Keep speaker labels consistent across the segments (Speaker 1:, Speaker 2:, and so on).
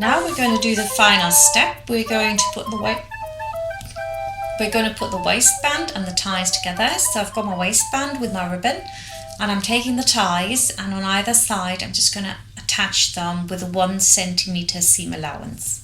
Speaker 1: Now we're going to do the final step. We're going to put the waistband and the ties together. So I've got my waistband with my ribbon, and I'm taking the ties, and on either side I'm just going to attach them with a 1 centimeter seam allowance.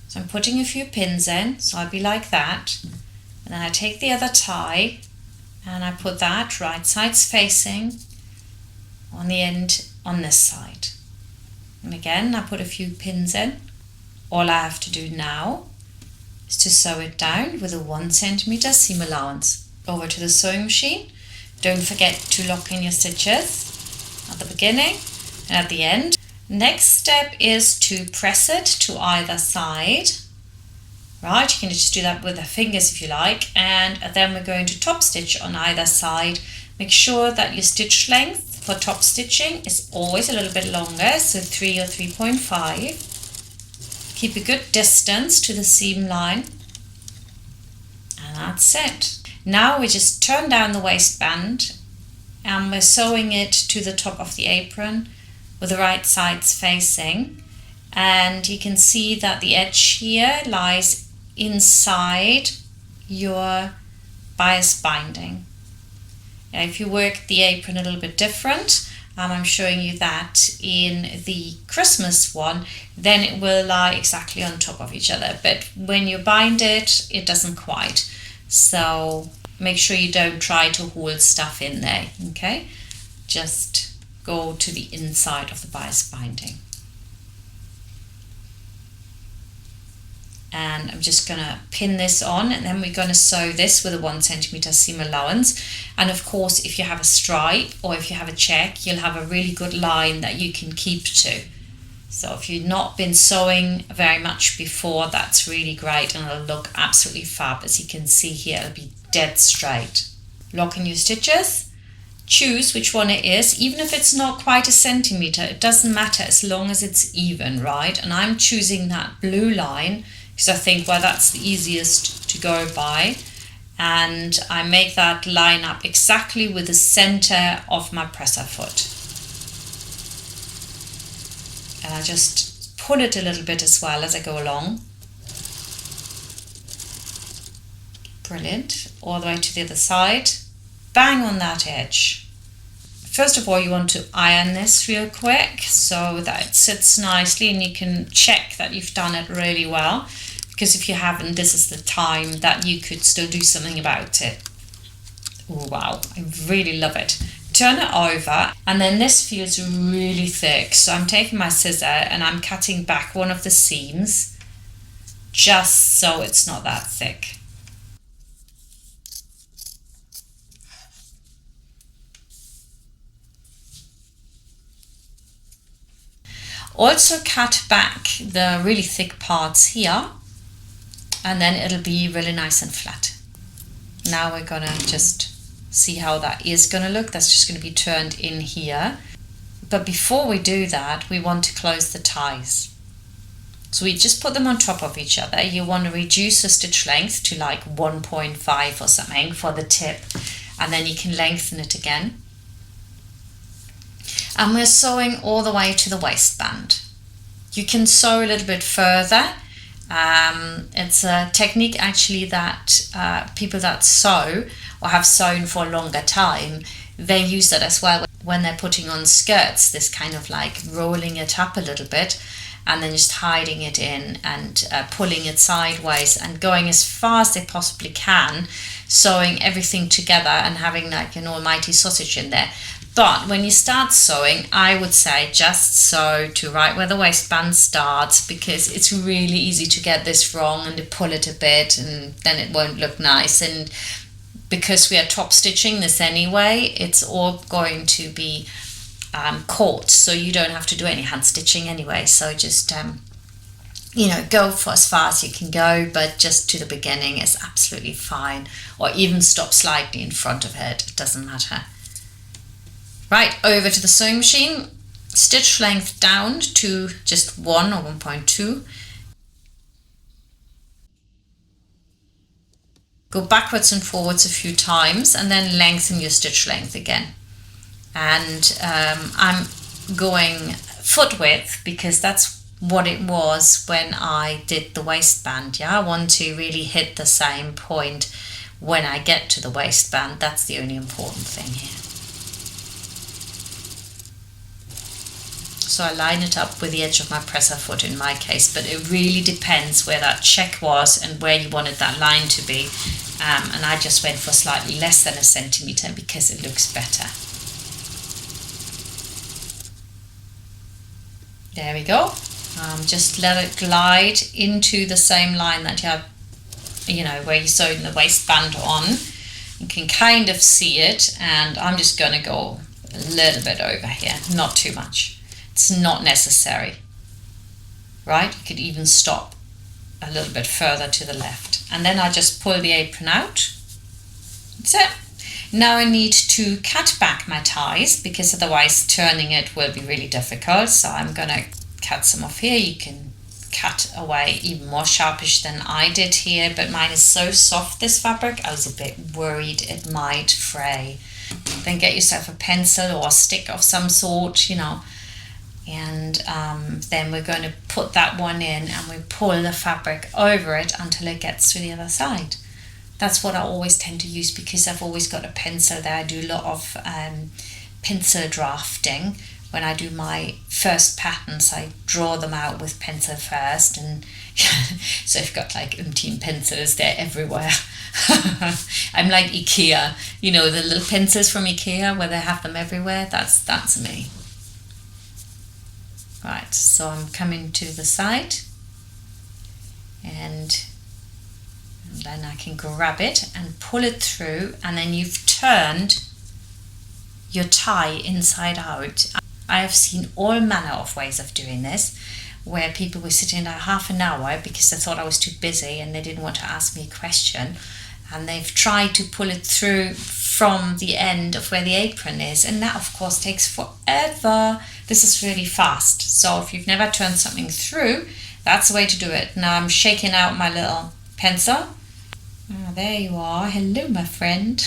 Speaker 1: So I'm putting a few pins in, so I'll be like that, and then I take the other tie and I put that right sides facing on the end on this side. And again, I put a few pins in. All I have to do now is to sew it down with a 1 centimeter seam allowance. Over to the sewing machine. Don't forget to lock in your stitches at the beginning and at the end. Next step is to press it to either side. Right, you can just do that with the fingers if you like, and then we're going to top stitch on either side. Make sure that your stitch length for top stitching is always a little bit longer, so 3 or 3.5. Keep a good distance to the seam line, and that's it. Now we just turn down the waistband and we're sewing it to the top of the apron with the right sides facing, and you can see that the edge here lies inside your bias binding. If you work the apron a little bit different, I'm showing you that in the Christmas one, then it will lie exactly on top of each other. But when you bind it, it doesn't quite. So make sure you don't try to hold stuff in there, okay? Just go to the inside of the bias binding. And I'm just going to pin this on, and then we're going to sew this with a 1 centimeter seam allowance. And of course, if you have a stripe or if you have a check, you'll have a really good line that you can keep to. So if you've not been sewing very much before, that's really great, and it'll look absolutely fab. As you can see here, it'll be dead straight. Lock in your stitches. Choose which one it is. Even if it's not quite a centimeter, it doesn't matter as long as it's even, right? And I'm choosing that blue line because I think, well, that's the easiest to go by, and I make that line up exactly with the center of my presser foot, and I just pull it a little bit as well as I go along. Brilliant. All the way to the other side, bang on that edge. First of all, you want to iron this real quick so that it sits nicely, and you can check that you've done it really well, because if you haven't, this is the time that you could still do something about it. Oh, wow, I really love it. Turn it over, and then this feels really thick, so I'm taking my scissor and I'm cutting back one of the seams just so it's not that thick. Also cut back the really thick parts here, and then it'll be really nice and flat. Now we're gonna just see how that is gonna look. That's just gonna be turned in here. But before we do that, we want to close the ties. So we just put them on top of each other. You want to reduce the stitch length to like 1.5 or something for the tip, and then you can lengthen it again. And we're sewing all the way to the waistband. You can sew a little bit further. It's a technique actually that people that sew or have sewn for a longer time, they use that as well when they're putting on skirts, this kind of like rolling it up a little bit and then just hiding it in and pulling it sideways and going as far as they possibly can, sewing everything together and having like an almighty sausage in there. But when you start sewing, I would say just sew to right where the waistband starts, because it's really easy to get this wrong and to pull it a bit, and then it won't look nice. And because we are top stitching this anyway, it's all going to be caught, so you don't have to do any hand stitching anyway. So just go for as far as you can go, but just to the beginning is absolutely fine, or even stop slightly in front of it, it doesn't matter. Right, over to the sewing machine, stitch length down to just 1 or 1.2. Go backwards and forwards a few times and then lengthen your stitch length again. And I'm going foot width because that's what it was when I did the waistband. Yeah, I want to really hit the same point when I get to the waistband. That's the only important thing here. So I line it up with the edge of my presser foot in my case, but it really depends where that check was and where you wanted that line to be. And I just went for slightly less than a centimetre because it looks better. There we go. Just let it glide into the same line that you have, where you sewed the waistband on. You can kind of see it, and I'm just going to go a little bit over here, not too much. It's not necessary, right? You could even stop a little bit further to the left. And then I just pull the apron out. That's it. Now I need to cut back my ties because otherwise turning it will be really difficult. So I'm going to cut some off here. You can cut away even more sharpish than I did here, but mine is so soft, this fabric, I was a bit worried it might fray. Then get yourself a pencil or a stick of some sort, and then we're going to put that one in and we pull the fabric over it until it gets to the other side. That's what I always tend to use because I've always got a pencil there. I do a lot of pencil drafting. When I do my first patterns, I draw them out with pencil first, and so I've got like umpteen pencils, they're everywhere. I'm like IKEA, the little pencils from IKEA where they have them everywhere. That's me. Right, so I'm coming to the side, and then I can grab it and pull it through, and then you've turned your tie inside out. I have seen all manner of ways of doing this, where people were sitting like half an hour because they thought I was too busy and they didn't want to ask me a question, and they've tried to pull it through from the end of where the apron is, and that of course takes forever. This is really fast, so if you've never turned something through, that's the way to do it. Now I'm shaking out my little pencil. There you are. Hello, my friend.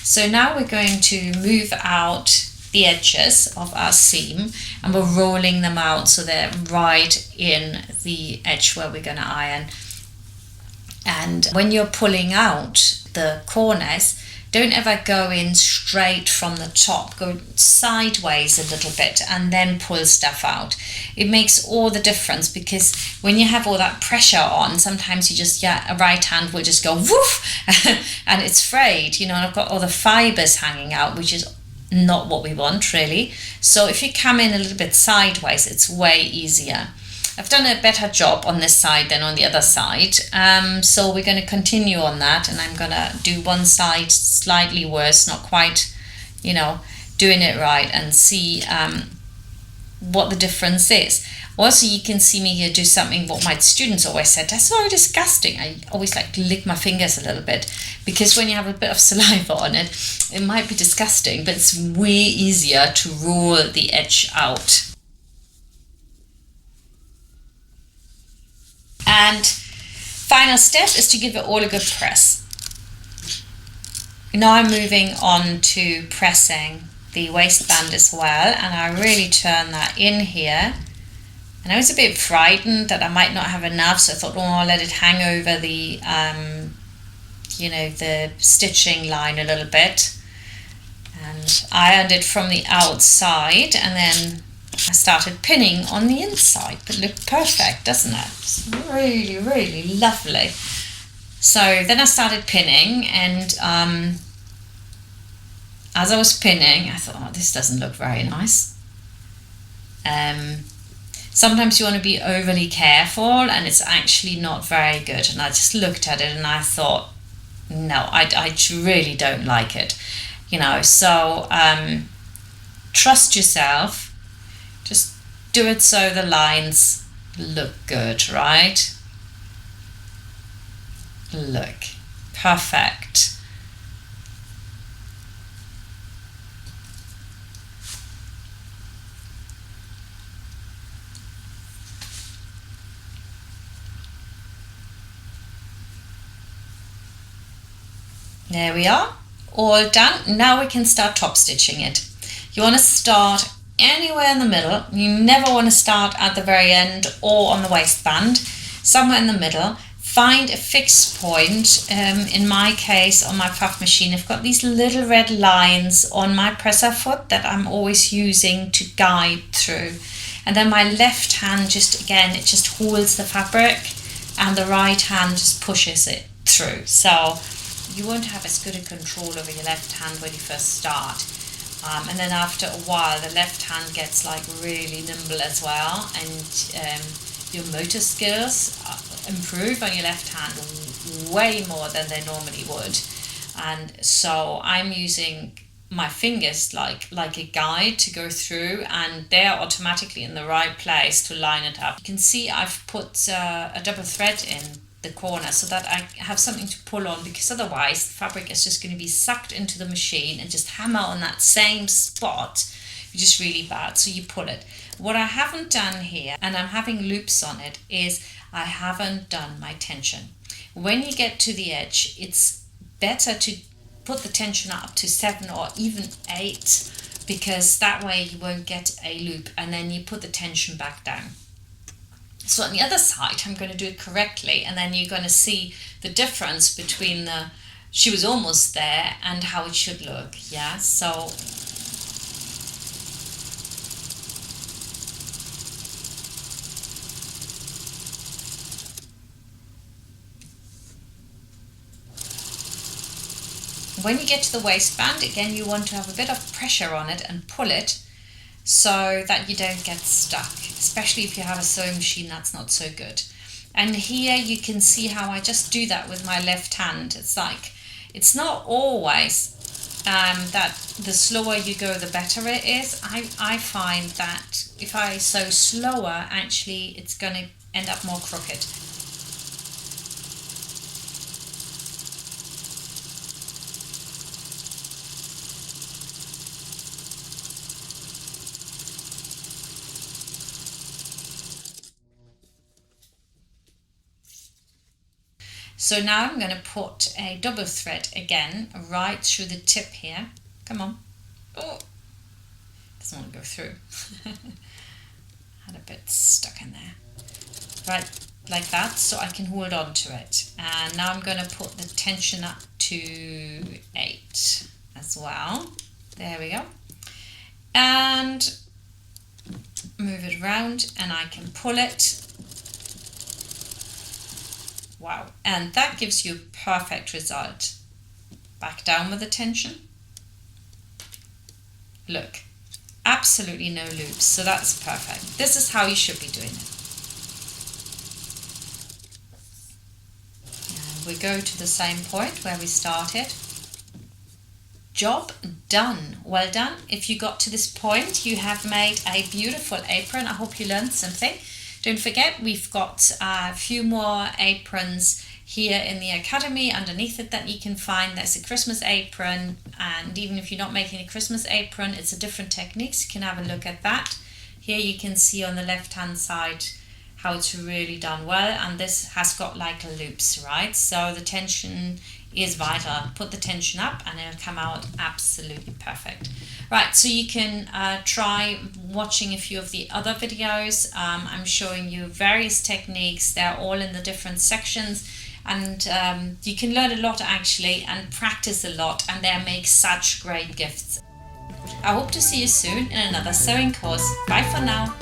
Speaker 1: So now we're going to move out the edges of our seam, and we're rolling them out so they're right in the edge where we're going to iron. And when you're pulling out the corners, don't ever go in straight from the top. Go sideways a little bit and then pull stuff out. It makes all the difference, because when you have all that pressure on, sometimes you just, a right hand will just go woof and it's frayed, and I've got all the fibers hanging out, which is not what we want really. So if you come in a little bit sideways, it's way easier. I've done a better job on this side than on the other side, so we're going to continue on that, and I'm going to do one side slightly worse, not quite, doing it right, and see what the difference is. Also, you can see me here do something what my students always said, that's so disgusting. I always like to lick my fingers a little bit, because when you have a bit of saliva on it, it might be disgusting, but it's way easier to roll the edge out. And final step is to give it all a good press. Now I'm moving on to pressing the waistband as well, and I really turn that in here. And I was a bit frightened that I might not have enough, so I thought, I'll let it hang over the, the stitching line a little bit. And I ironed it from the outside, and then I started pinning on the inside, but it looked perfect, doesn't it? It's really, really lovely. So then I started pinning, and as I was pinning, I thought, this doesn't look very nice. Sometimes you want to be overly careful, and it's actually not very good. And I just looked at it and I thought, no, I really don't like it. So trust yourself. Just do it so the lines look good, right? Look, perfect. There we are, all done. Now we can start top stitching it. You want to start anywhere in the middle. You never want to start at the very end or on the waistband. Somewhere in the middle. Find a fixed point. In my case, on my puff machine, I've got these little red lines on my presser foot that I'm always using to guide through. And then my left hand just, again, it just holds the fabric, and the right hand just pushes it through. So you won't have as good a control over your left hand when you first start. And then after a while, the left hand gets like really nimble as well, and your motor skills improve on your left hand way more than they normally would. And so I'm using my fingers like a guide to go through, and they're automatically in the right place to line it up. You can see I've put a double thread in the corner so that I have something to pull on, because otherwise the fabric is just going to be sucked into the machine and just hammer on that same spot, which is really bad. So you pull it. What I haven't done here, and I'm having loops on it, is I haven't done my tension. When you get to the edge, it's better to put the tension up to 7 or even 8, because that way you won't get a loop, and then you put the tension back down. So on the other side, I'm going to do it correctly, and then you're going to see the difference between the she was almost there and how it should look. Yeah, so when you get to the waistband, again, you want to have a bit of pressure on it and pull it so that you don't get stuck, especially if you have a sewing machine that's not so good. And here you can see how I just do that with my left hand. It's like, it's not always that the slower you go, the better it is. I find that if I sew slower, actually it's going to end up more crooked. So now I'm going to put a double thread again right through the tip here. Come on. Oh, doesn't want to go through. Had a bit stuck in there. Right, like that, so I can hold on to it. And now I'm going to put the tension up to 8 as well. There we go. And move it around, and I can pull it. Wow, and that gives you a perfect result. Back down with the tension. Look, absolutely no loops, so that's perfect. This is how you should be doing it. And we go to the same point where we started. Job done. Well done. If you got to this point, you have made a beautiful apron. I hope you learned something. Don't forget, we've got a few more aprons here in the Academy underneath it that you can find. There's a Christmas apron, and even if you're not making a Christmas apron, it's a different techniques. You can have a look at that. Here you can see on the left hand side how it's really done well, and this has got like loops, right? So the tension is vital. Put the tension up and it'll come out absolutely perfect. Right, so you can try watching a few of the other videos. I'm showing you various techniques. They're all in the different sections, and you can learn a lot actually and practice a lot, and they make such great gifts. I hope to see you soon in another sewing course. Bye for now.